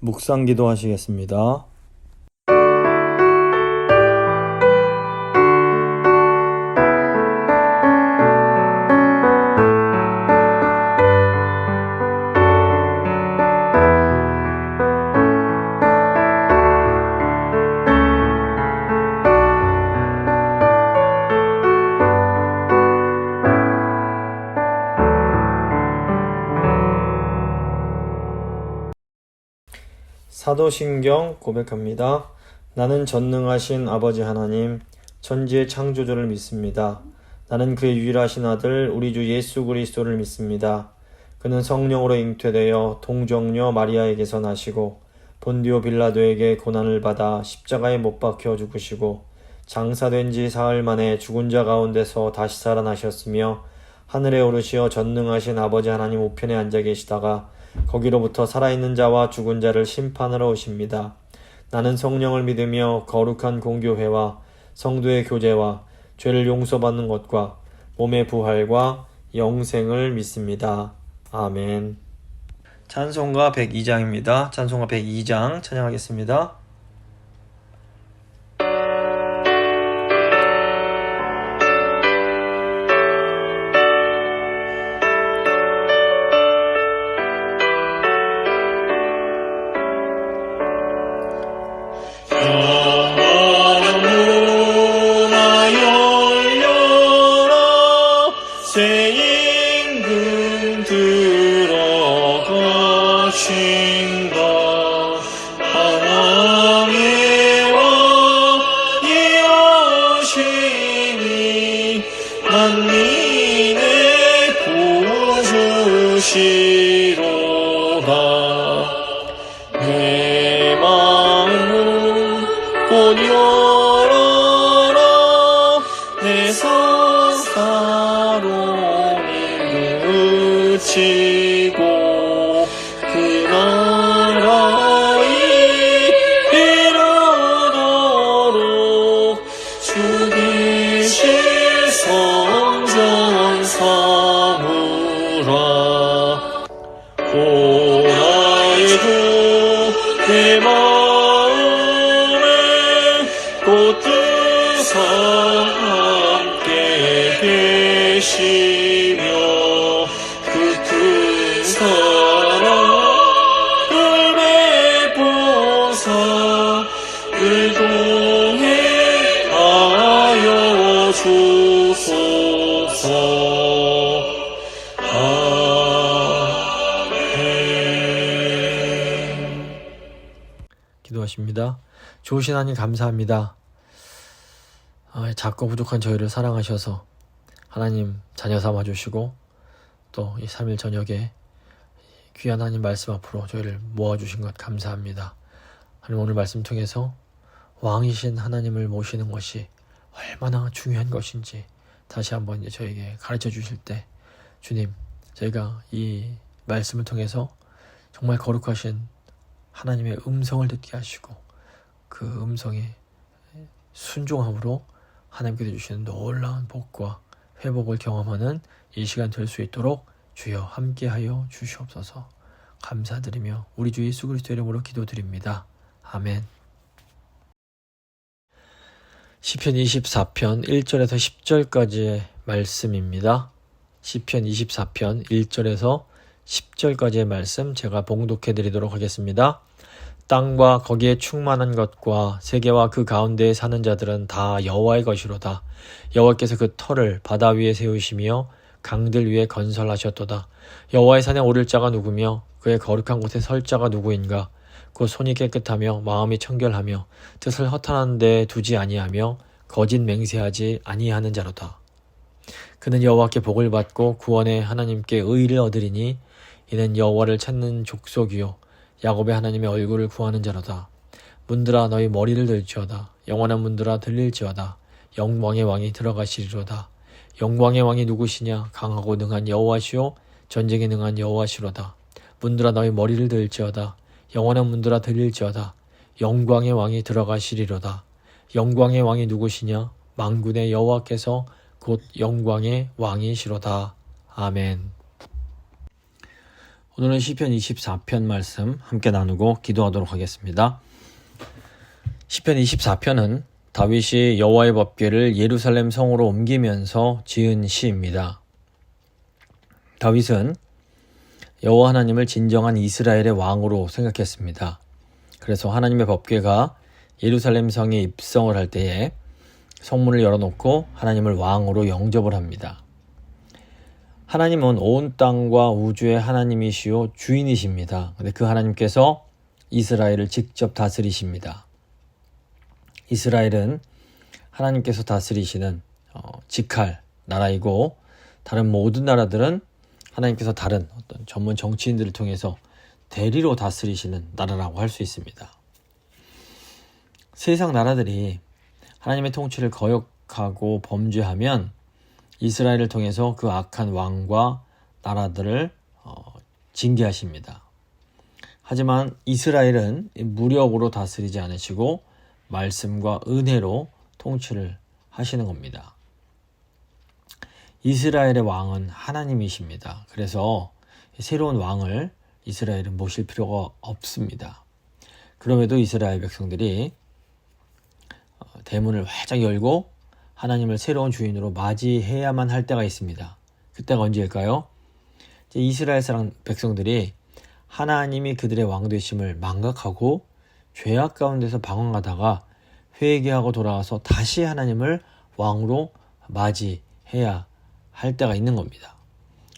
묵상기도 하시겠습니다. 사도신경 고백합니다. 나는 전능하신 아버지 하나님, 천지의 창조주를 믿습니다. 나는 그의 유일하신 아들 우리 주 예수 그리스도를 믿습니다. 그는 성령으로 잉태되어 동정녀 마리아에게서 나시고 본디오 빌라도에게 고난을 받아 십자가에 못 박혀 죽으시고 장사된 지 사흘 만에 죽은 자 가운데서 다시 살아나셨으며 하늘에 오르시어 전능하신 아버지 하나님 우편에 앉아 계시다가 거기로부터 살아있는 자와 죽은 자를 심판하러 오십니다. 나는 성령을 믿으며 거룩한 공교회와 성도의 교제와 죄를 용서받는 것과 몸의 부활과 영생을 믿습니다. 아멘. 찬송가 102장입니다. 찬송가 102장 찬양하겠습니다. 내 마음 곧 열어라. 내 사사로이 그치고 그 나라에 이르도록 주기실 성전 삼으라. 내 마음에 곧 뜻사 함께 계시며 그 큰 사랑을 베푸사 늘 동행하여 주소서. 기도하십니다. 좋으신 하나님 감사합니다. 작고 부족한 저희를 사랑하셔서 하나님 자녀 삼아주시고 또 이 3일 저녁에 귀한 하나님 말씀 앞으로 저희를 모아주신 것 감사합니다. 하나님 오늘 말씀 통해서 왕이신 하나님을 모시는 것이 얼마나 중요한 것인지 다시 한번 이제 저에게 가르쳐 주실 때 주님, 저희가 이 말씀을 통해서 정말 거룩하신 하나님의 음성을 듣게 하시고 그 음성에 순종함으로 하나님께서 주시는 놀라운 복과 회복을 경험하는 이 시간 될 수 있도록 주여 함께하여 주시옵소서. 감사드리며 우리 주 예수 그리스도 이름으로 기도드립니다. 아멘. 시편 24편 1절에서 10절까지의 말씀입니다. 시편 24편 1절에서 10절까지의 말씀 제가 봉독해 드리도록 하겠습니다. 땅과 거기에 충만한 것과 세계와 그 가운데에 사는 자들은 다 여호와의 것이로다. 여호와께서 그 터를 바다 위에 세우시며 강들 위에 건설하셨도다. 여호와의 산에 오를 자가 누구며 그의 거룩한 곳에 설 자가 누구인가? 곧 손이 깨끗하며 마음이 청결하며 뜻을 허탄한 데 두지 아니하며 거짓 맹세하지 아니하는 자로다. 그는 여호와께 복을 받고 구원의 하나님께 의를 얻으리니 이는 여호와를 찾는 족속이요 야곱의 하나님의 얼굴을 구하는 자로다. 문들아 너희 머리를 들지어다. 영원한 문들아 들릴지어다. 영광의 왕이 들어가시리로다. 영광의 왕이 누구시냐? 강하고 능한 여호와시요 전쟁에 능한 여호와시로다. 문들아 너희 머리를 들지어다. 영원한 문들아 들릴지어다. 영광의 왕이 들어가시리로다. 영광의 왕이 누구시냐? 만군의 여호와께서 곧 영광의 왕이시로다. 아멘. 오늘은 시편 24편 말씀 함께 나누고 기도하도록 하겠습니다. 시편 24편은 다윗이 여호와의 법궤를 예루살렘 성으로 옮기면서 지은 시입니다. 다윗은 여호와 하나님을 진정한 이스라엘의 왕으로 생각했습니다. 그래서 하나님의 법궤가 예루살렘 성에 입성을 할 때에 성문을 열어놓고 하나님을 왕으로 영접을 합니다. 하나님은 온 땅과 우주의 하나님이시요 주인이십니다. 근데 그 하나님께서 이스라엘을 직접 다스리십니다. 이스라엘은 하나님께서 다스리시는 직할 나라이고, 다른 모든 나라들은 하나님께서 다른 어떤 전문 정치인들을 통해서 대리로 다스리시는 나라라고 할 수 있습니다. 세상 나라들이 하나님의 통치를 거역하고 범죄하면 이스라엘을 통해서 그 악한 왕과 나라들을 징계하십니다. 하지만 이스라엘은 무력으로 다스리지 않으시고 말씀과 은혜로 통치를 하시는 겁니다. 이스라엘의 왕은 하나님이십니다. 그래서 새로운 왕을 이스라엘은 모실 필요가 없습니다. 그럼에도 이스라엘 백성들이 대문을 활짝 열고 하나님을 새로운 주인으로 맞이해야만 할 때가 있습니다. 그때가 언제일까요? 이스라엘 사람 백성들이 하나님이 그들의 왕 되심을 망각하고 죄악 가운데서 방황하다가 회개하고 돌아와서 다시 하나님을 왕으로 맞이해야 할 때가 있는 겁니다.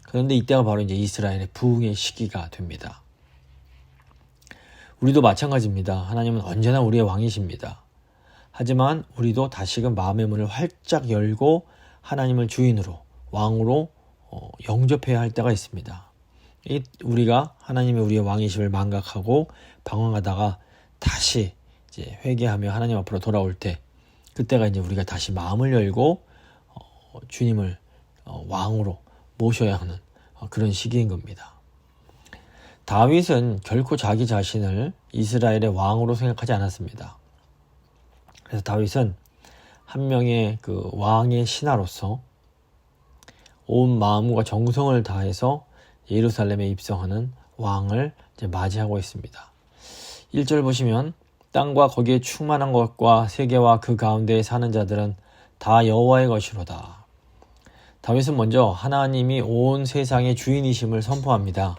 그런데 이때가 바로 이제 이스라엘의 부흥의 시기가 됩니다. 우리도 마찬가지입니다. 하나님은 언제나 우리의 왕이십니다. 하지만 우리도 다시금 마음의 문을 활짝 열고 하나님을 주인으로, 왕으로 영접해야 할 때가 있습니다. 우리가 하나님의 우리의 왕이심을 망각하고 방황하다가 다시 이제 회개하며 하나님 앞으로 돌아올 때, 그때가 이제 우리가 다시 마음을 열고 주님을 왕으로 모셔야 하는 그런 시기인 겁니다. 다윗은 결코 자기 자신을 이스라엘의 왕으로 생각하지 않았습니다. 그래서 다윗은 한 명의 그 왕의 신하로서 온 마음과 정성을 다해서 예루살렘에 입성하는 왕을 이제 맞이하고 있습니다. 1절 보시면 땅과 거기에 충만한 것과 세계와 그 가운데에 사는 자들은 다 여호와의 것이로다. 다윗은 먼저 하나님이 온 세상의 주인이심을 선포합니다.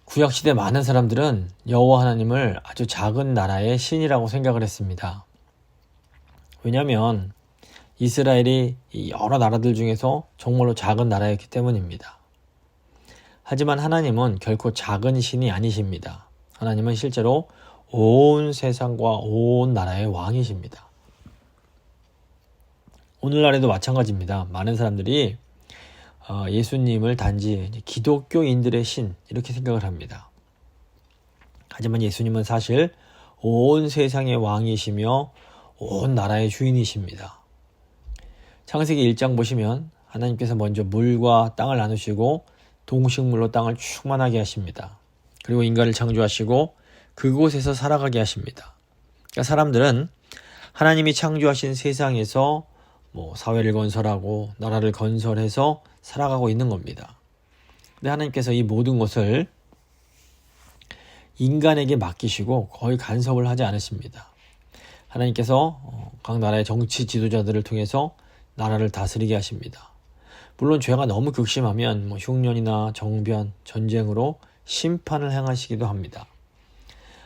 구약시대 많은 사람들은 여호와 하나님을 아주 작은 나라의 신이라고 생각을 했습니다. 왜냐하면 이스라엘이 여러 나라들 중에서 정말로 작은 나라였기 때문입니다. 하지만 하나님은 결코 작은 신이 아니십니다. 하나님은 실제로 온 세상과 온 나라의 왕이십니다. 오늘날에도 마찬가지입니다. 많은 사람들이 예수님을 단지 기독교인들의 신 이렇게 생각을 합니다. 하지만 예수님은 사실 온 세상의 왕이시며 온 나라의 주인이십니다. 창세기 1장 보시면 하나님께서 먼저 물과 땅을 나누시고 동식물로 땅을 충만하게 하십니다. 그리고 인간을 창조하시고 그곳에서 살아가게 하십니다. 그러니까 사람들은 하나님이 창조하신 세상에서 사회를 건설하고 나라를 건설해서 살아가고 있는 겁니다. 근데 하나님께서 이 모든 것을 인간에게 맡기시고 거의 간섭을 하지 않으십니다. 하나님께서 각 나라의 정치 지도자들을 통해서 나라를 다스리게 하십니다. 물론 죄가 너무 극심하면 흉년이나 정변, 전쟁으로 심판을 행하시기도 합니다.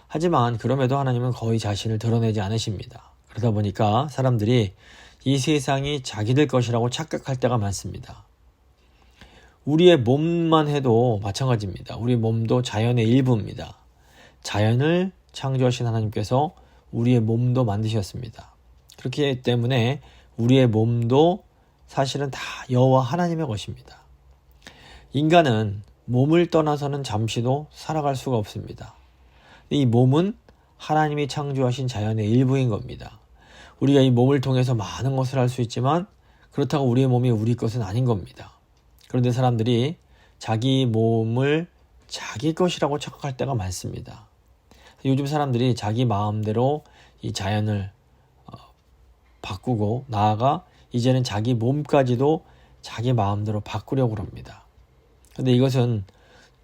하지만 그럼에도 하나님은 거의 자신을 드러내지 않으십니다. 그러다 보니까 사람들이 이 세상이 자기들 것이라고 착각할 때가 많습니다. 우리의 몸만 해도 마찬가지입니다. 우리 몸도 자연의 일부입니다. 자연을 창조하신 하나님께서 우리의 몸도 만드셨습니다. 그렇기 때문에 우리의 몸도 사실은 다 여호와 하나님의 것입니다. 인간은 몸을 떠나서는 잠시도 살아갈 수가 없습니다. 이 몸은 하나님이 창조하신 자연의 일부인 겁니다. 우리가 이 몸을 통해서 많은 것을 할 수 있지만 그렇다고 우리의 몸이 우리 것은 아닌 겁니다. 그런데 사람들이 자기 몸을 자기 것이라고 착각할 때가 많습니다. 요즘 사람들이 자기 마음대로 이 자연을 바꾸고 나아가 이제는 자기 몸까지도 자기 마음대로 바꾸려고 합니다. 그런데 이것은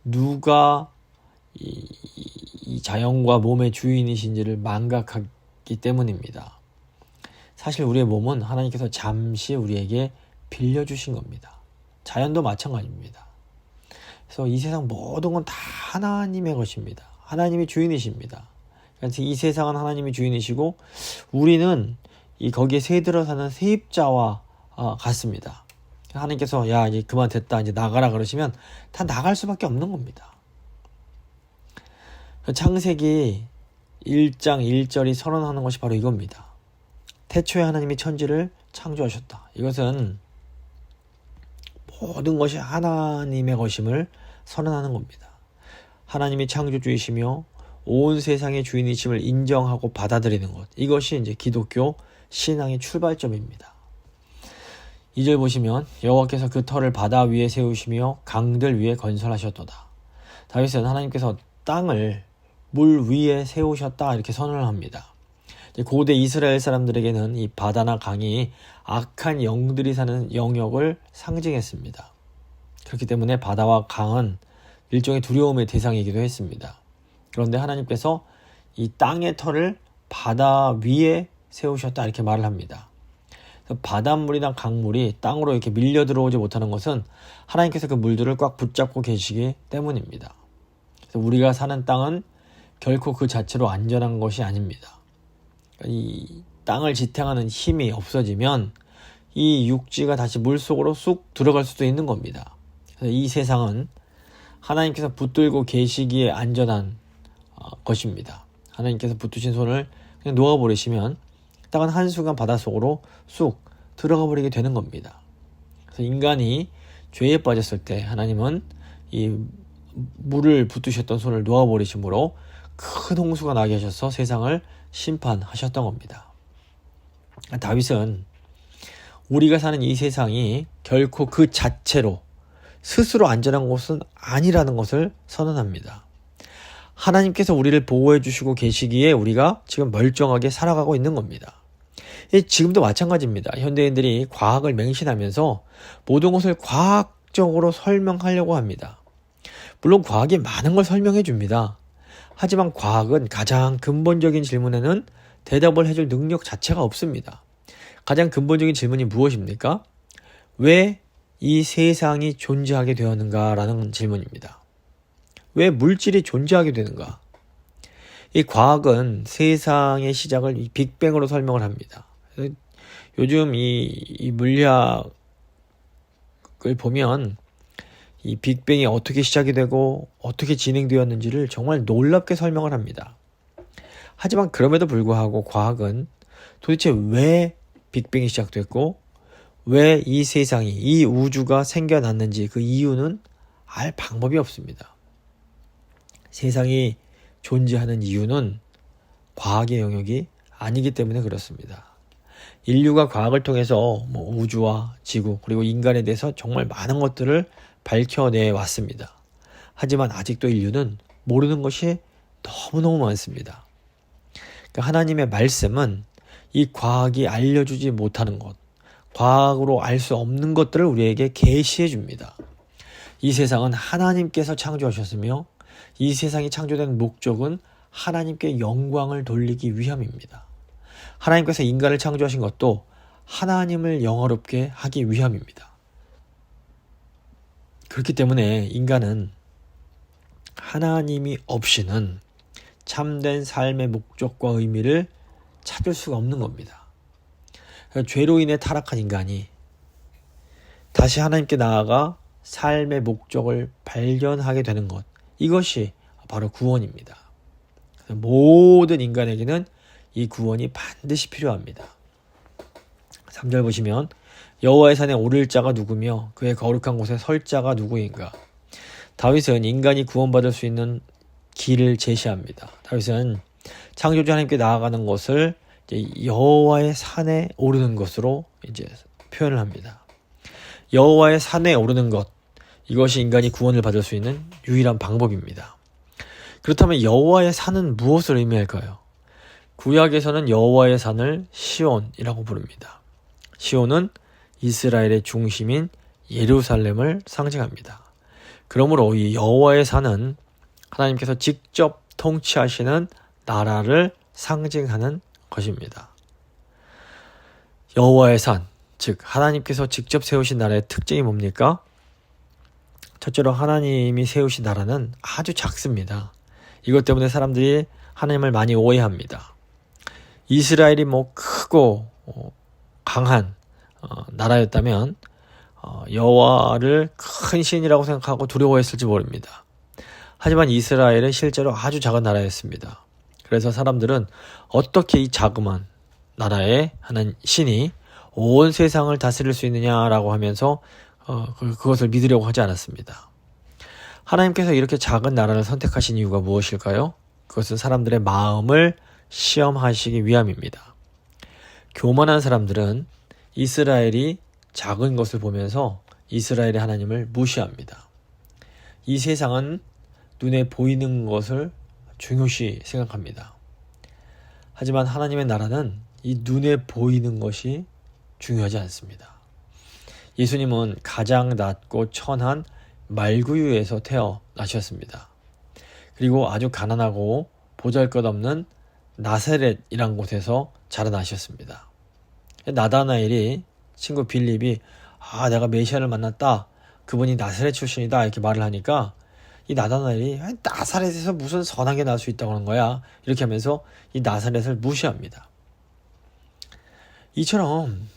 누가 이 자연과 몸의 주인이신지를 망각하기 때문입니다. 사실 우리의 몸은 하나님께서 잠시 우리에게 빌려주신 겁니다. 자연도 마찬가지입니다. 그래서 이 세상 모든 건 다 하나님의 것입니다. 하나님이 주인이십니다. 그래서 이 세상은 하나님이 주인이시고 우리는 거기에 새들어 사는 세입자와 같습니다. 하나님께서 야 이제 그만 됐다 이제 나가라 그러시면 다 나갈 수밖에 없는 겁니다. 창세기 1장 1절이 선언하는 것이 바로 이겁니다. 태초에 하나님이 천지를 창조하셨다. 이것은 모든 것이 하나님의 것임을 선언하는 겁니다. 하나님이 창조주이시며 온 세상의 주인이심을 인정하고 받아들이는 것. 이것이 이제 기독교 신앙의 출발점입니다. 2절 보시면 여호와께서 그 터를 바다 위에 세우시며 강들 위에 건설하셨도다. 다윗은 하나님께서 땅을 물 위에 세우셨다 이렇게 선언을 합니다. 고대 이스라엘 사람들에게는 이 바다나 강이 악한 영들이 사는 영역을 상징했습니다. 그렇기 때문에 바다와 강은 일종의 두려움의 대상이기도 했습니다. 그런데 하나님께서 이 땅의 터를 바다 위에 세우셨다 이렇게 말을 합니다. 바닷물이나 강물이 땅으로 이렇게 밀려 들어오지 못하는 것은 하나님께서 그 물들을 꽉 붙잡고 계시기 때문입니다. 그래서 우리가 사는 땅은 결코 그 자체로 안전한 것이 아닙니다. 이 땅을 지탱하는 힘이 없어지면 이 육지가 다시 물속으로 쑥 들어갈 수도 있는 겁니다. 그래서 이 세상은 하나님께서 붙들고 계시기에 안전한 것입니다. 하나님께서 붙드신 손을 그냥 놓아버리시면 땅은 한순간 바닷속으로 쑥 들어가 버리게 되는 겁니다. 그래서 인간이 죄에 빠졌을 때 하나님은 이 물을 붙드셨던 손을 놓아버리심으로 큰 홍수가 나게 하셔서 세상을 심판하셨던 겁니다. 다윗은 우리가 사는 이 세상이 결코 그 자체로 스스로 안전한 곳은 아니라는 것을 선언합니다. 하나님께서 우리를 보호해 주시고 계시기에 우리가 지금 멀쩡하게 살아가고 있는 겁니다. 지금도 마찬가지입니다. 현대인들이 과학을 맹신하면서 모든 것을 과학적으로 설명하려고 합니다. 물론 과학이 많은 걸 설명해 줍니다. 하지만 과학은 가장 근본적인 질문에는 대답을 해줄 능력 자체가 없습니다. 가장 근본적인 질문이 무엇입니까? 왜 이 세상이 존재하게 되었는가라는 질문입니다. 왜 물질이 존재하게 되는가? 이 과학은 세상의 시작을 이 빅뱅으로 설명을 합니다. 요즘 이 물리학을 보면 이 빅뱅이 어떻게 시작이 되고 어떻게 진행되었는지를 정말 놀랍게 설명을 합니다. 하지만 그럼에도 불구하고 과학은 도대체 왜 빅뱅이 시작됐고 왜 이 세상이 이 우주가 생겨났는지 그 이유는 알 방법이 없습니다. 세상이 존재하는 이유는 과학의 영역이 아니기 때문에 그렇습니다. 인류가 과학을 통해서 우주와 지구 그리고 인간에 대해서 정말 많은 것들을 밝혀내 왔습니다. 하지만 아직도 인류는 모르는 것이 너무너무 많습니다. 그러니까 하나님의 말씀은 이 과학이 알려주지 못하는 것, 과학으로 알 수 없는 것들을 우리에게 계시해 줍니다. 이 세상은 하나님께서 창조하셨으며 이 세상이 창조된 목적은 하나님께 영광을 돌리기 위함입니다. 하나님께서 인간을 창조하신 것도 하나님을 영화롭게 하기 위함입니다. 그렇기 때문에 인간은 하나님이 없이는 참된 삶의 목적과 의미를 찾을 수가 없는 겁니다. 죄로 인해 타락한 인간이 다시 하나님께 나아가 삶의 목적을 발견하게 되는 것, 이것이 바로 구원입니다. 모든 인간에게는 이 구원이 반드시 필요합니다. 3절 보시면 여호와의 산에 오를 자가 누구며 그의 거룩한 곳에 설 자가 누구인가? 다윗은 인간이 구원받을 수 있는 길을 제시합니다. 다윗은 창조주 하나님께 나아가는 것을 이제 여호와의 산에 오르는 것으로 이제 표현을 합니다. 여호와의 산에 오르는 것, 이것이 인간이 구원을 받을 수 있는 유일한 방법입니다. 그렇다면 여호와의 산은 무엇을 의미할까요? 구약에서는 여호와의 산을 시온이라고 부릅니다. 시온은 이스라엘의 중심인 예루살렘을 상징합니다. 그러므로 이 여호와의 산은 하나님께서 직접 통치하시는 나라를 상징하는 것입니다. 여호와의 산, 즉 하나님께서 직접 세우신 나라의 특징이 뭡니까? 첫째로 하나님이 세우신 나라는 아주 작습니다. 이것 때문에 사람들이 하나님을 많이 오해합니다. 이스라엘이 크고 강한 나라였다면 여호와를 큰 신이라고 생각하고 두려워했을지 모릅니다. 하지만 이스라엘은 실제로 아주 작은 나라였습니다. 그래서 사람들은 어떻게 이 자그마한 나라에 하는 신이 온 세상을 다스릴 수 있느냐라고 하면서 그것을 믿으려고 하지 않았습니다. 하나님께서 이렇게 작은 나라를 선택하신 이유가 무엇일까요? 그것은 사람들의 마음을 시험하시기 위함입니다. 교만한 사람들은 이스라엘이 작은 것을 보면서 이스라엘의 하나님을 무시합니다. 이 세상은 눈에 보이는 것을 중요시 생각합니다. 하지만 하나님의 나라는 이 눈에 보이는 것이 중요하지 않습니다. 예수님은 가장 낮고 천한 말구유에서 태어나셨습니다. 그리고 아주 가난하고 보잘것없는 나사렛이란 곳에서 자라나셨습니다. 나다나엘이 친구 빌립이 내가 메시아를 만났다. 그분이 나사렛 출신이다. 이렇게 말을 하니까 이 나다나엘이 나사렛에서 무슨 선한 게 날 수 있다고 하는 거야. 이렇게 하면서 이 나사렛을 무시합니다. 이처럼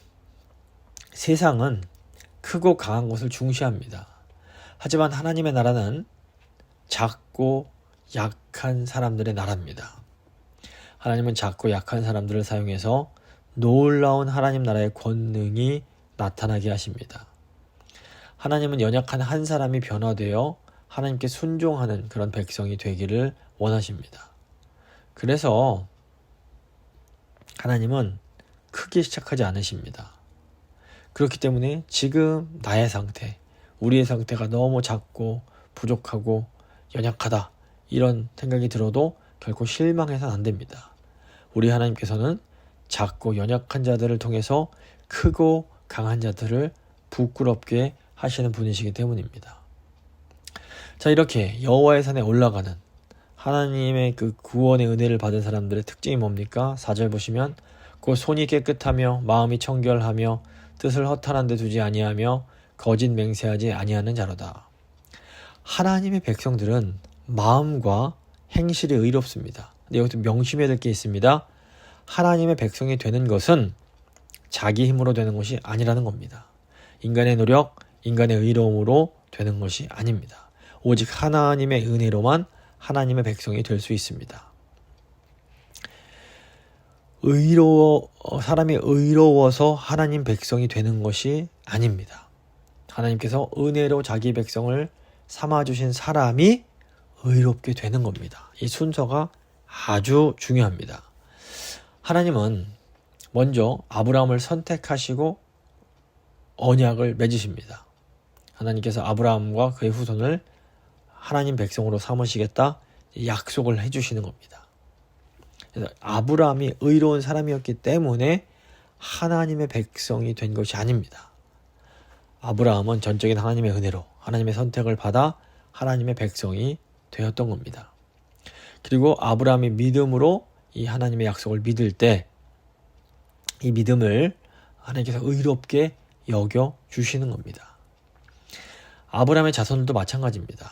세상은 크고 강한 것을 중시합니다. 하지만 하나님의 나라는 작고 약한 사람들의 나라입니다. 하나님은 작고 약한 사람들을 사용해서 놀라운 하나님 나라의 권능이 나타나게 하십니다. 하나님은 연약한 한 사람이 변화되어 하나님께 순종하는 그런 백성이 되기를 원하십니다. 그래서 하나님은 크게 시작하지 않으십니다. 그렇기 때문에 지금 나의 상태, 우리의 상태가 너무 작고 부족하고 연약하다 이런 생각이 들어도 결코 실망해서는 안 됩니다. 우리 하나님께서는 작고 연약한 자들을 통해서 크고 강한 자들을 부끄럽게 하시는 분이시기 때문입니다. 자, 이렇게 여호와의 산에 올라가는 하나님의 그 구원의 은혜를 받은 사람들의 특징이 뭡니까? 4절 보시면 곧 손이 깨끗하며 마음이 청결하며 뜻을 허탄한 데 두지 아니하며 거짓 맹세하지 아니하는 자로다. 하나님의 백성들은 마음과 행실이 의롭습니다. 근데 여기서 명심해야 될 게 있습니다. 하나님의 백성이 되는 것은 자기 힘으로 되는 것이 아니라는 겁니다. 인간의 노력, 인간의 의로움으로 되는 것이 아닙니다. 오직 하나님의 은혜로만 하나님의 백성이 될 수 있습니다. 사람이 의로워서 하나님 백성이 되는 것이 아닙니다. 하나님께서 은혜로 자기 백성을 삼아주신 사람이 의롭게 되는 겁니다. 이 순서가 아주 중요합니다. 하나님은 먼저 아브라함을 선택하시고 언약을 맺으십니다. 하나님께서 아브라함과 그의 후손을 하나님 백성으로 삼으시겠다 약속을 해주시는 겁니다. 그래서 아브라함이 의로운 사람이었기 때문에 하나님의 백성이 된 것이 아닙니다. 아브라함은 전적인 하나님의 은혜로 하나님의 선택을 받아 하나님의 백성이 되었던 겁니다. 그리고 아브라함이 믿음으로 이 하나님의 약속을 믿을 때 이 믿음을 하나님께서 의롭게 여겨 주시는 겁니다. 아브라함의 자손도 마찬가지입니다.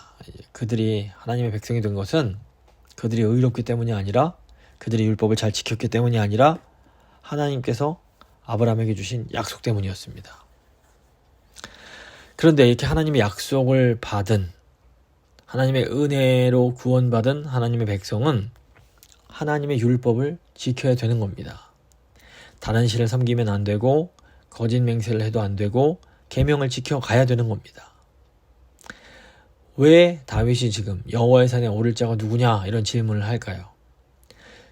그들이 하나님의 백성이 된 것은 그들이 의롭기 때문이 아니라 그들이 율법을 잘 지켰기 때문이 아니라 하나님께서 아브라함에게 주신 약속 때문이었습니다. 그런데 이렇게 하나님의 약속을 받은 하나님의 은혜로 구원받은 하나님의 백성은 하나님의 율법을 지켜야 되는 겁니다. 다른 신을 섬기면 안 되고 거짓 맹세를 해도 안 되고 계명을 지켜가야 되는 겁니다. 왜 다윗이 지금 여호와의 산에 오를 자가 누구냐 이런 질문을 할까요?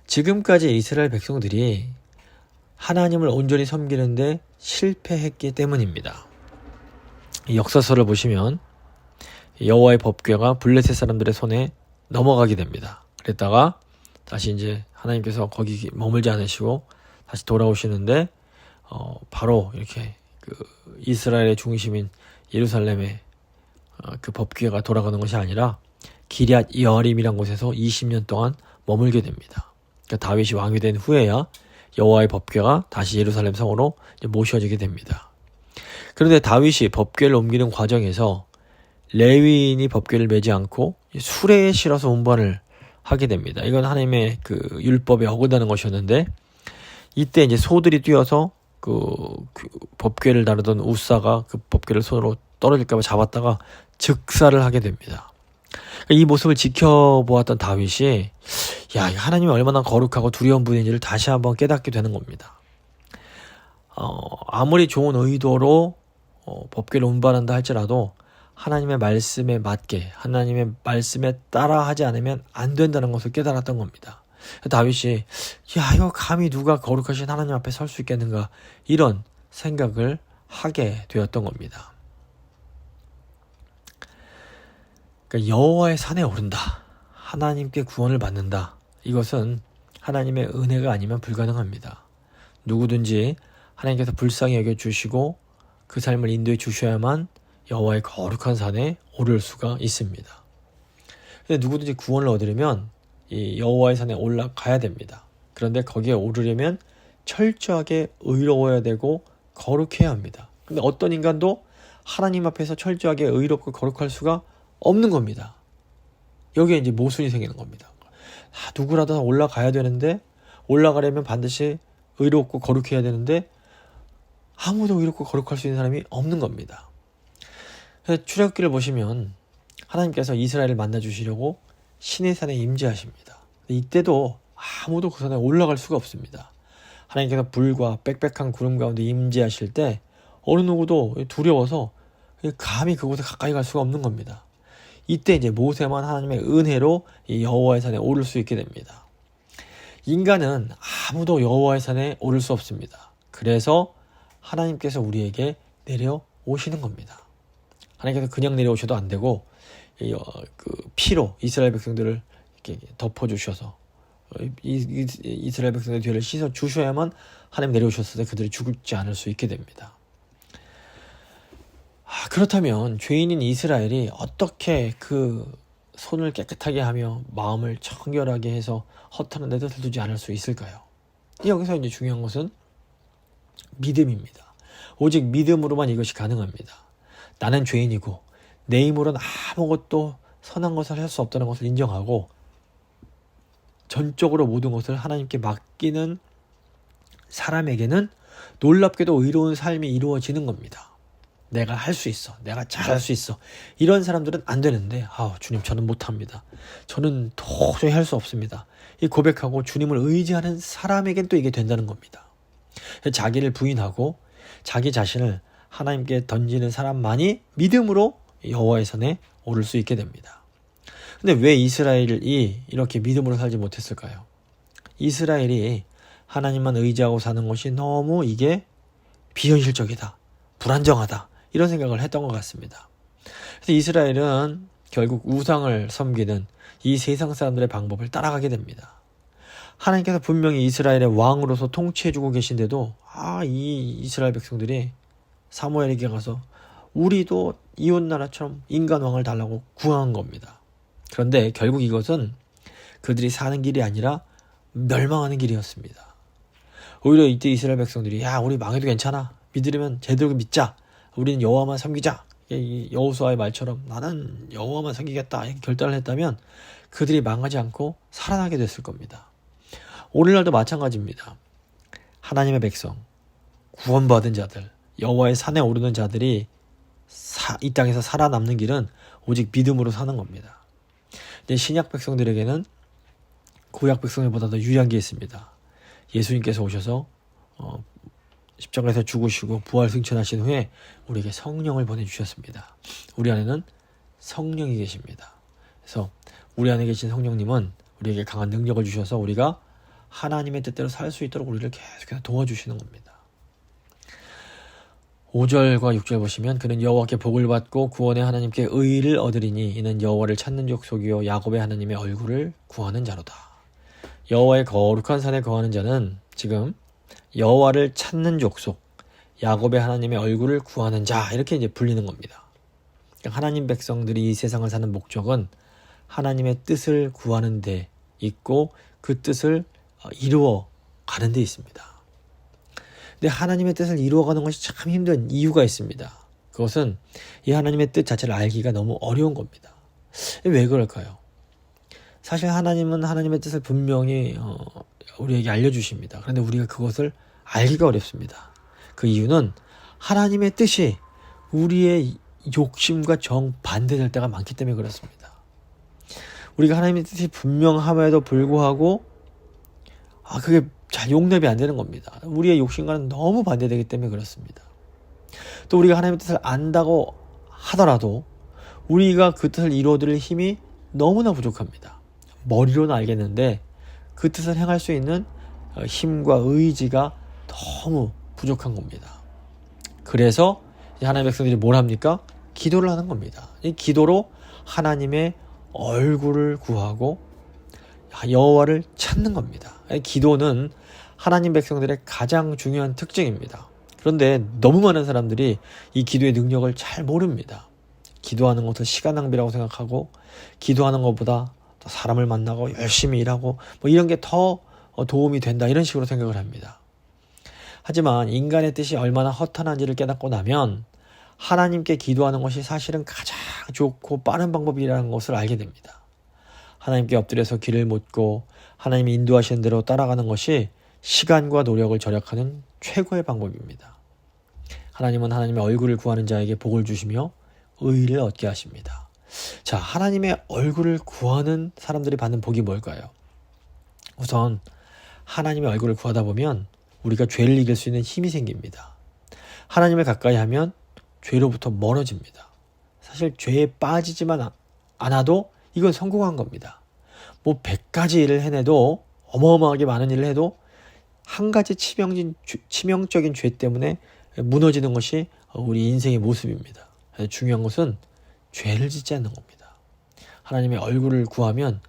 지금까지 이스라엘 백성들이 하나님을 온전히 섬기는데 실패했기 때문입니다. 이 역사서를 보시면 여호와의 법궤가 블레셋 사람들의 손에 넘어가게 됩니다. 그랬다가 다시 이제 하나님께서 거기 머물지 않으시고 다시 돌아오시는데 바로 이렇게 그 이스라엘의 중심인 예루살렘에 그 법궤가 돌아가는 것이 아니라 기럇 여아림이란 곳에서 20년 동안 머물게 됩니다. 그러니까 다윗이 왕이 된 후에야 여호와의 법궤가 다시 예루살렘 성으로 모셔지게 됩니다. 그런데 다윗이 법궤를 옮기는 과정에서 레위인이 법궤를 메지 않고 수레에 실어서 운반을 하게 됩니다. 이건 하나님의 그 율법에 어긋나는 것이었는데, 이때 이제 소들이 뛰어서 그 법궤를 다루던 우사가 그 법궤를 손으로 떨어질까봐 잡았다가 즉사를 하게 됩니다. 이 모습을 지켜보았던 다윗이 하나님이 얼마나 거룩하고 두려운 분인지를 다시 한번 깨닫게 되는 겁니다. 아무리 좋은 의도로 법궤를 운반한다 할지라도 하나님의 말씀에 맞게, 하나님의 말씀에 따라하지 않으면 안 된다는 것을 깨달았던 겁니다. 다윗이 이거 감히 누가 거룩하신 하나님 앞에 설 수 있겠는가, 이런 생각을 하게 되었던 겁니다. 그러니까 여호와의 산에 오른다, 하나님께 구원을 받는다, 이것은 하나님의 은혜가 아니면 불가능합니다. 누구든지 하나님께서 불쌍히 여겨주시고 그 삶을 인도해 주셔야만 여호와의 거룩한 산에 오를 수가 있습니다. 근데 누구든지 구원을 얻으려면 이 여호와의 산에 올라가야 됩니다. 그런데 거기에 오르려면 철저하게 의로워야 되고 거룩해야 합니다. 근데 어떤 인간도 하나님 앞에서 철저하게 의롭고 거룩할 수가 없는 겁니다. 여기에 이제 모순이 생기는 겁니다. 누구라도 올라가야 되는데, 올라가려면 반드시 의롭고 거룩해야 되는데 아무도 의롭고 거룩할 수 있는 사람이 없는 겁니다. 출애굽기를 보시면 하나님께서 이스라엘을 만나주시려고 시내산에 임재하십니다. 이때도 아무도 그 산에 올라갈 수가 없습니다. 하나님께서 불과 빽빽한 구름 가운데 임재하실 때 어느 누구도 두려워서 감히 그곳에 가까이 갈 수가 없는 겁니다. 이때 이제 모세만 하나님의 은혜로 이 여호와의 산에 오를 수 있게 됩니다. 인간은 아무도 여호와의 산에 오를 수 없습니다. 그래서 하나님께서 우리에게 내려오시는 겁니다. 하나님께서 그냥 내려오셔도 안 되고 그 피로 이스라엘 백성들을 이렇게 덮어주셔서 이스라엘 백성들의 죄를 씻어 주셔야만 하나님 내려오셨을 때 그들이 죽지 않을 수 있게 됩니다. 그렇다면 죄인인 이스라엘이 어떻게 그 손을 깨끗하게 하며 마음을 청결하게 해서 허탄한 데 뜻을 두지 않을 수 있을까요? 여기서 이제 중요한 것은 믿음입니다. 오직 믿음으로만 이것이 가능합니다. 나는 죄인이고 내 힘으로는 아무것도 선한 것을 할 수 없다는 것을 인정하고 전적으로 모든 것을 하나님께 맡기는 사람에게는 놀랍게도 의로운 삶이 이루어지는 겁니다. 내가 할 수 있어, 내가 잘할 수 있어, 이런 사람들은 안 되는데, 주님 저는 못합니다, 저는 도저히 할 수 없습니다, 이 고백하고 주님을 의지하는 사람에겐 또 이게 된다는 겁니다. 자기를 부인하고 자기 자신을 하나님께 던지는 사람만이 믿음으로 여호와의 산에 오를 수 있게 됩니다. 근데 왜 이스라엘이 이렇게 믿음으로 살지 못했을까요? 이스라엘이 하나님만 의지하고 사는 것이 너무 이게 비현실적이다, 불안정하다, 이런 생각을 했던 것 같습니다. 그래서 이스라엘은 결국 우상을 섬기는 이 세상 사람들의 방법을 따라가게 됩니다. 하나님께서 분명히 이스라엘의 왕으로서 통치해주고 계신데도 이 이스라엘 백성들이 사무엘에게 가서 우리도 이웃나라처럼 인간 왕을 달라고 구한 겁니다. 그런데 결국 이것은 그들이 사는 길이 아니라 멸망하는 길이었습니다. 오히려 이때 이스라엘 백성들이 우리 망해도 괜찮아, 믿으려면 제대로 믿자, 우리는 여호와만 섬기자, 여호수아의 말처럼 나는 여호와만 섬기겠다, 이렇게 결단을 했다면 그들이 망하지 않고 살아나게 됐을 겁니다. 오늘날도 마찬가지입니다. 하나님의 백성, 구원받은 자들, 여호와의 산에 오르는 자들이 이 땅에서 살아남는 길은 오직 믿음으로 사는 겁니다. 근데 신약 백성들에게는 구약 백성들보다 더 유리한 게 있습니다. 예수님께서 오셔서 십자가에서 죽으시고 부활 승천하신 후에 우리에게 성령을 보내주셨습니다. 우리 안에는 성령이 계십니다. 그래서 우리 안에 계신 성령님은 우리에게 강한 능력을 주셔서 우리가 하나님의 뜻대로 살 수 있도록 우리를 계속해서 도와주시는 겁니다. 5절과 6절 보시면 그는 여호와께 복을 받고 구원의 하나님께 의를 얻으리니 이는 여호와를 찾는 족속이요 야곱의 하나님의 얼굴을 구하는 자로다. 여호와의 거룩한 산에 거하는 자는 지금 여호와를 찾는 족속, 야곱의 하나님의 얼굴을 구하는 자, 이렇게 이제 불리는 겁니다. 하나님 백성들이 이 세상을 사는 목적은 하나님의 뜻을 구하는 데 있고 그 뜻을 이루어 가는 데 있습니다. 근데 하나님의 뜻을 이루어가는 것이 참 힘든 이유가 있습니다. 그것은 이 하나님의 뜻 자체를 알기가 너무 어려운 겁니다. 왜 그럴까요? 사실 하나님은 하나님의 뜻을 분명히 우리에게 알려주십니다. 그런데 우리가 그것을 알기가 어렵습니다. 그 이유는 하나님의 뜻이 우리의 욕심과 정반대될 때가 많기 때문에 그렇습니다. 우리가 하나님의 뜻이 분명함에도 불구하고 그게 잘 용납이 안 되는 겁니다. 우리의 욕심과는 너무 반대되기 때문에 그렇습니다. 또 우리가 하나님의 뜻을 안다고 하더라도 우리가 그 뜻을 이루어드릴 힘이 너무나 부족합니다. 머리로는 알겠는데 그 뜻을 행할 수 있는 힘과 의지가 너무 부족한 겁니다. 그래서 하나님의 백성들이 뭘 합니까? 기도를 하는 겁니다. 이 기도로 하나님의 얼굴을 구하고 여호와를 찾는 겁니다. 기도는 하나님 백성들의 가장 중요한 특징입니다. 그런데 너무 많은 사람들이 이 기도의 능력을 잘 모릅니다. 기도하는 것을 시간 낭비라고 생각하고 기도하는 것보다 더 사람을 만나고 열심히 일하고 이런 게 더 도움이 된다 이런 식으로 생각을 합니다. 하지만 인간의 뜻이 얼마나 허탄한지를 깨닫고 나면 하나님께 기도하는 것이 사실은 가장 좋고 빠른 방법이라는 것을 알게 됩니다. 하나님께 엎드려서 길을 묻고 하나님이 인도하시는 대로 따라가는 것이 시간과 노력을 절약하는 최고의 방법입니다. 하나님은 하나님의 얼굴을 구하는 자에게 복을 주시며 의를 얻게 하십니다. 자, 하나님의 얼굴을 구하는 사람들이 받는 복이 뭘까요? 우선 하나님의 얼굴을 구하다 보면 우리가 죄를 이길 수 있는 힘이 생깁니다. 하나님을 가까이 하면 죄로부터 멀어집니다. 사실 죄에 빠지지만 않아도 이건 성공한 겁니다. 100가지 일을 해내도 어마어마하게 많은 일을 해도 한 가지 치명적인 죄 때문에 무너지는 것이 우리 인생의 모습입니다. 중요한 것은 죄를 짓지 않는 겁니다. 하나님의 얼굴을 구하면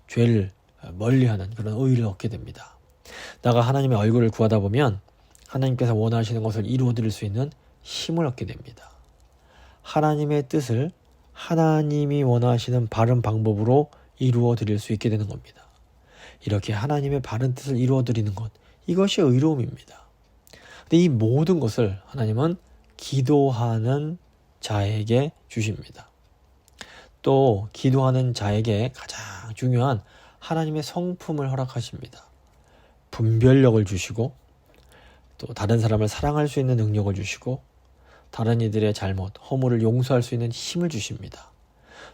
죄를 멀리하는 그런 의의를 얻게 됩니다. 나가 하나님의 얼굴을 구하다 보면 하나님께서 원하시는 것을 이루어드릴 수 있는 힘을 얻게 됩니다. 하나님의 뜻을 하나님이 원하시는 바른 방법으로 이루어드릴 수 있게 되는 겁니다. 이렇게 하나님의 바른 뜻을 이루어드리는 것, 이것이 의로움입니다. 근데 이 모든 것을 하나님은 기도하는 자에게 주십니다. 또 기도하는 자에게 가장 중요한 하나님의 성품을 허락하십니다. 분별력을 주시고 또 다른 사람을 사랑할 수 있는 능력을 주시고 다른 이들의 잘못, 허물을 용서할 수 있는 힘을 주십니다.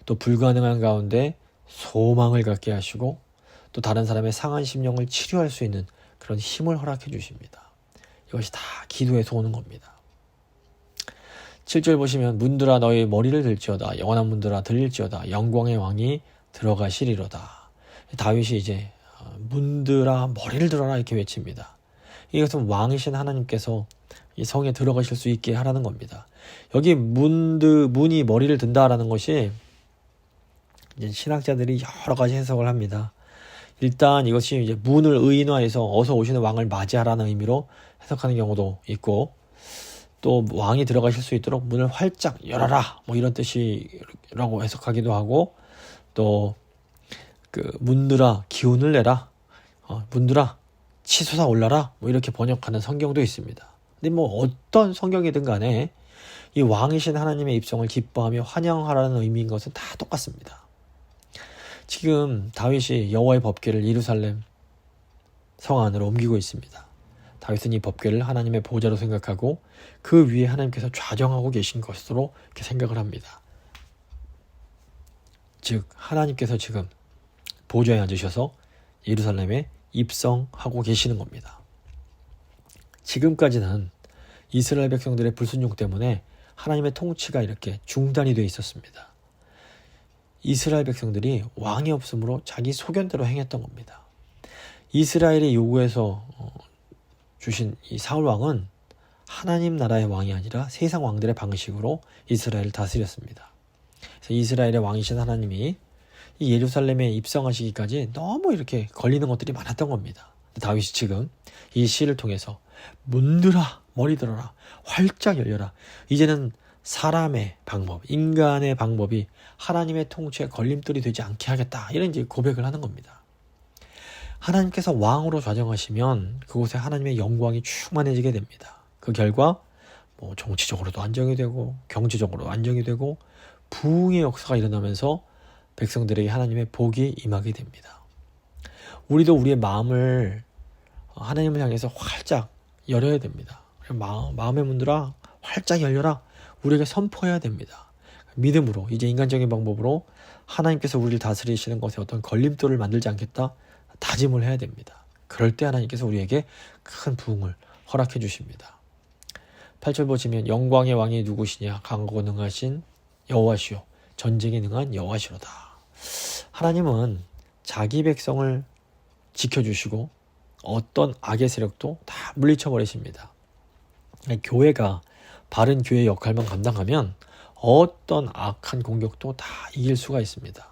또 불가능한 가운데 소망을 갖게 하시고 또 다른 사람의 상한 심령을 치료할 수 있는 그런 힘을 허락해 주십니다. 이것이 다 기도에서 오는 겁니다. 7절 보시면 문들아 너희 머리를 들지어다 영원한 문들아 들릴지어다 영광의 왕이 들어가시리로다. 다윗이 이제 문들아 머리를 들어라 이렇게 외칩니다. 이것은 왕이신 하나님께서 이 성에 들어가실 수 있게 하라는 겁니다. 여기 문이 머리를 든다라는 것이 이제 신학자들이 여러 가지 해석을 합니다. 일단 이것이 이제 문을 의인화해서 어서 오시는 왕을 맞이하라는 의미로 해석하는 경우도 있고 또 왕이 들어가실 수 있도록 문을 활짝 열어라 이런 뜻이라고 해석하기도 하고 또 그 문들아 기운을 내라 문들아 치솟아 올라라 이렇게 번역하는 성경도 있습니다. 근데 어떤 성경이든 간에 이 왕이신 하나님의 입성을 기뻐하며 환영하라는 의미인 것은 다 똑같습니다. 지금 다윗이 여호와의 법궤를 예루살렘 성 안으로 옮기고 있습니다. 다윗은 이 법궤를 하나님의 보좌로 생각하고 그 위에 하나님께서 좌정하고 계신 것으로 이렇게 생각을 합니다. 즉 하나님께서 지금 보좌에 앉으셔서 예루살렘에 입성하고 계시는 겁니다. 지금까지는 이스라엘 백성들의 불순종 때문에 하나님의 통치가 이렇게 중단이 되어 있었습니다. 이스라엘 백성들이 왕이 없으므로 자기 소견대로 행했던 겁니다. 이스라엘의 요구에서 주신 이 사울 왕은 하나님 나라의 왕이 아니라 세상 왕들의 방식으로 이스라엘을 다스렸습니다. 그래서 이스라엘의 왕이신 하나님이 이 예루살렘에 입성하시기까지 너무 이렇게 걸리는 것들이 많았던 겁니다. 다윗이 지금 이 시를 통해서 문들아 머리 들어라 활짝 열려라 이제는 사람의 방법, 인간의 방법이 하나님의 통치에 걸림돌이 되지 않게 하겠다. 이런 이제 고백을 하는 겁니다. 하나님께서 왕으로 좌정하시면 그곳에 하나님의 영광이 충만해지게 됩니다. 그 결과 뭐 정치적으로도 안정이 되고 경제적으로 안정이 되고 부흥의 역사가 일어나면서 백성들에게 하나님의 복이 임하게 됩니다. 우리도 우리의 마음을 하나님을 향해서 활짝 열어야 됩니다. 마음의 문들아 활짝 열려라. 우리에게 선포해야 됩니다. 믿음으로 이제 인간적인 방법으로 하나님께서 우리를 다스리시는 것에 어떤 걸림돌을 만들지 않겠다 다짐을 해야 됩니다. 그럴 때 하나님께서 우리에게 큰 부흥을 허락해 주십니다. 8절 보시면 영광의 왕이 누구시냐 강하고 능하신 여호와시오 전쟁에 능한 여호와시로다. 하나님은 자기 백성을 지켜주시고 어떤 악의 세력도 다 물리쳐 버리십니다. 교회가 바른 교회 역할만 감당하면 어떤 악한 공격도 다 이길 수가 있습니다.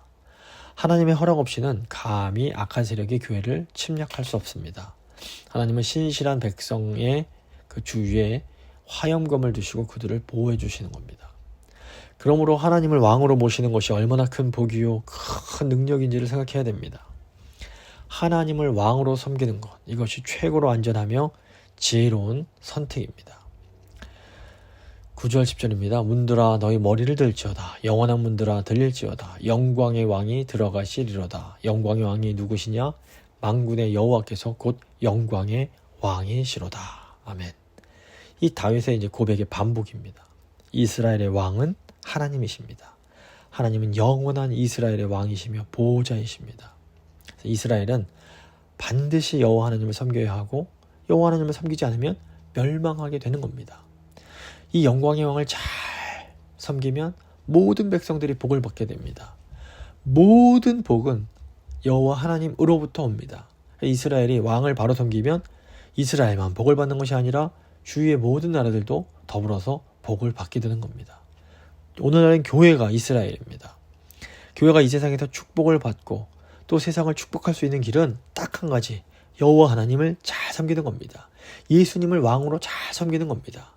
하나님의 허락 없이는 감히 악한 세력이 교회를 침략할 수 없습니다. 하나님은 신실한 백성의 그 주위에 화염검을 두시고 그들을 보호해 주시는 겁니다. 그러므로 하나님을 왕으로 모시는 것이 얼마나 큰 복이요 큰 능력인지를 생각해야 됩니다. 하나님을 왕으로 섬기는 것, 이것이 최고로 안전하며 지혜로운 선택입니다. 9절 10절입니다. 문들아 너희 머리를 들지어다. 영원한 문들아 들릴지어다. 영광의 왕이 들어가시리로다. 영광의 왕이 누구시냐? 만군의 여호와께서 곧 영광의 왕이시로다. 아멘. 이 다윗의 이제 고백의 반복입니다. 이스라엘의 왕은 하나님이십니다. 하나님은 영원한 이스라엘의 왕이시며 보호자이십니다. 이스라엘은 반드시 여호와 하나님을 섬겨야 하고 여호와 하나님을 섬기지 않으면 멸망하게 되는 겁니다. 이 영광의 왕을 잘 섬기면 모든 백성들이 복을 받게 됩니다. 모든 복은 여호와 하나님으로부터 옵니다. 이스라엘이 왕을 바로 섬기면 이스라엘만 복을 받는 것이 아니라 주위의 모든 나라들도 더불어서 복을 받게 되는 겁니다. 오늘날은 교회가 이스라엘입니다. 교회가 이 세상에서 축복을 받고 또 세상을 축복할 수 있는 길은 딱 한 가지, 여호와 하나님을 잘 섬기는 겁니다. 예수님을 왕으로 잘 섬기는 겁니다.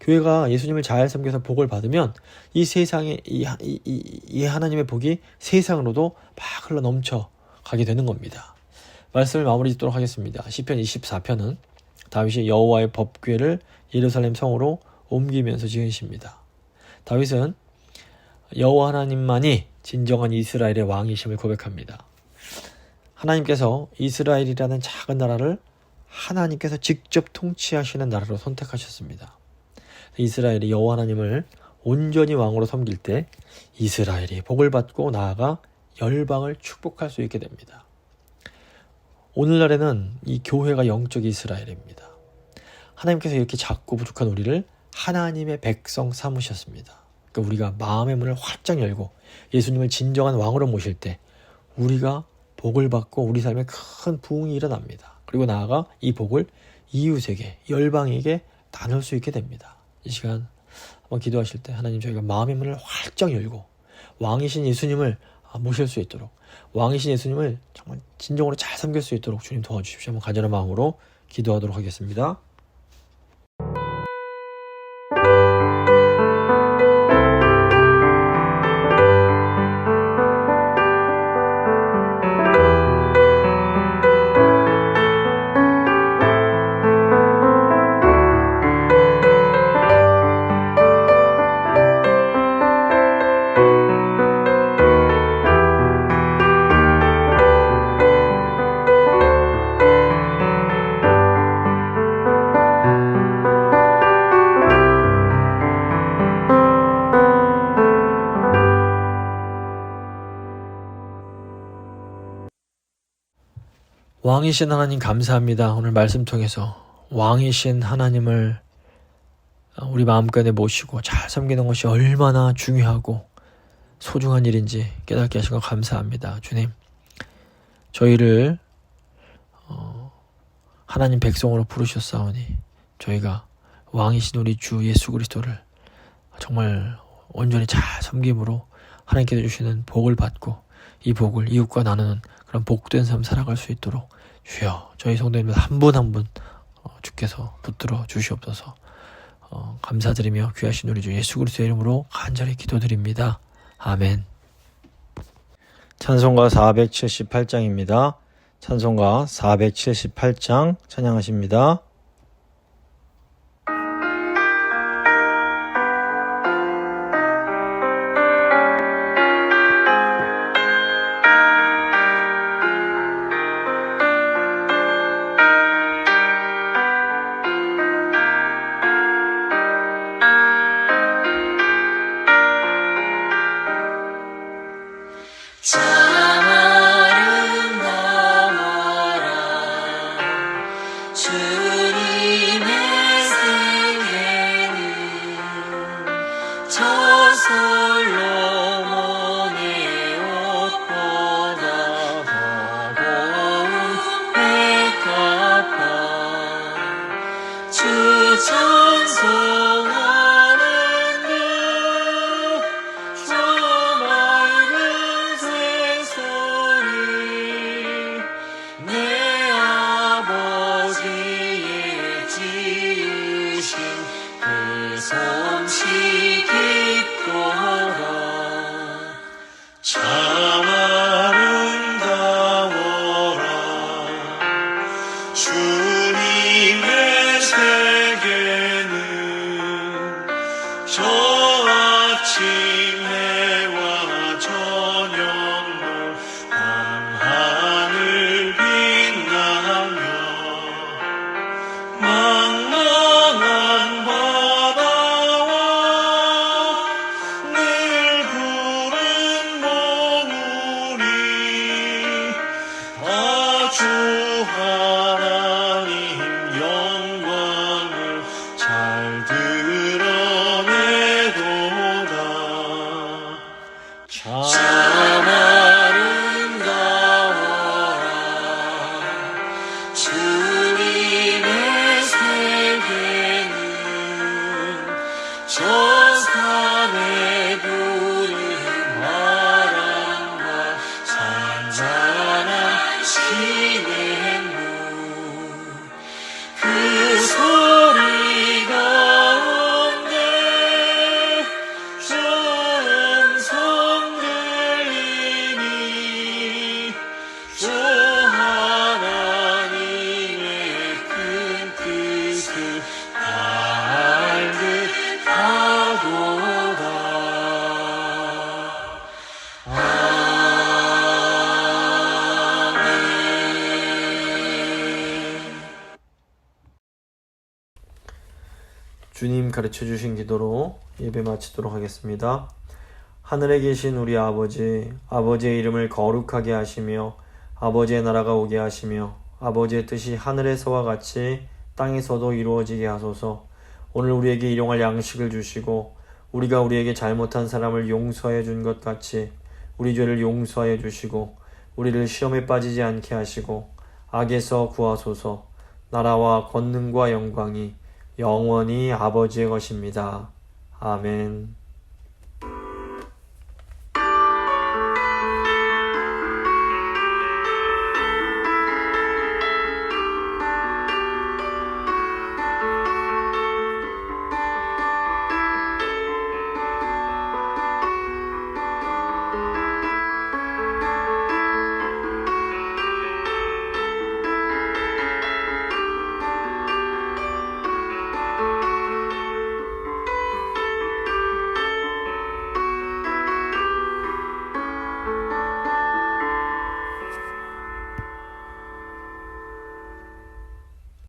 교회가 예수님을 잘 섬겨서 복을 받으면 이 세상에 이 하나님의 복이 세상으로도 막 흘러 넘쳐 가게 되는 겁니다. 말씀을 마무리 짓도록 하겠습니다. 시편 24편은 다윗이 여호와의 법궤를 예루살렘 성으로 옮기면서 지은 시입니다. 다윗은 여호와 하나님만이 진정한 이스라엘의 왕이심을 고백합니다. 하나님께서 이스라엘이라는 작은 나라를 하나님께서 직접 통치하시는 나라로 선택하셨습니다. 이스라엘이 여호와 하나님을 온전히 왕으로 섬길 때 이스라엘이 복을 받고 나아가 열방을 축복할 수 있게 됩니다. 오늘날에는 이 교회가 영적 이스라엘입니다. 하나님께서 이렇게 작고 부족한 우리를 하나님의 백성 삼으셨습니다. 그러니까 우리가 마음의 문을 활짝 열고 예수님을 진정한 왕으로 모실 때 우리가 복을 받고 우리 삶에 큰 부흥이 일어납니다. 그리고 나아가 이 복을 이웃에게, 열방에게 나눌 수 있게 됩니다. 이 시간 한번 기도하실 때 하나님 저희가 마음의 문을 활짝 열고 왕이신 예수님을 모실 수 있도록, 왕이신 예수님을 정말 진정으로 잘 섬길 수 있도록 주님 도와주십시오. 한번 간절한 마음으로 기도하도록 하겠습니다. 왕이신 하나님 감사합니다. 오늘 말씀 통해서 왕이신 하나님을 우리 마음간에 모시고 잘 섬기는 것이 얼마나 중요하고 소중한 일인지 깨닫게 하신 것 감사합니다. 주님, 저희를 하나님 백성으로 부르셨사오니 저희가 왕이신 우리 주 예수 그리스도를 정말 온전히 잘 섬김으로 하나님께서 주시는 복을 받고 이 복을 이웃과 나누는 그런 복된 삶 살아갈 수 있도록 주여 저희 성도님들 한 분 한 분 주께서 붙들어 주시옵소서. 감사드리며 귀하신 우리 주 예수 그리스도의 이름으로 간절히 기도드립니다. 아멘. 찬송가 478장입니다. 찬송가 478장 찬양하십니다. 참 아름다워라 주님의 세계는 저 솔로몬의 옷보다 더 고운 백합화 주 찬송하는데 저 맑은 새소리 내 아버지의 지으신 그 솜씨 기뻐라 참 아름다워라 주님의 세계는 저 아침 해와 저녁물 밤하늘 빛나며 망망한 바다와 늘 푸른 몽우리 다 주 하나님 영광을 잘 드러내도다 참 아름다워라 주님의 세계는 저 산에 부는 바람과 잔잔한 시냇물 그 소리 가운데 좋은 성 들리니 주 하나님의 큰 뜻을 다 알듯 하도다 주님 가르쳐 주신 기도로 예배 마치도록 하겠습니다. 하늘에 계신 우리 아버지, 아버지의 이름을 거룩하게 하시며 아버지의 나라가 오게 하시며 아버지의 뜻이 하늘에서와 같이 땅에서도 이루어지게 하소서. 오늘 우리에게 일용할 양식을 주시고 우리가 우리에게 잘못한 사람을 용서해 준 것 같이 우리 죄를 용서해 주시고 우리를 시험에 빠지지 않게 하시고 악에서 구하소서. 나라와 권능과 영광이 영원히 아버지의 것입니다. 아멘.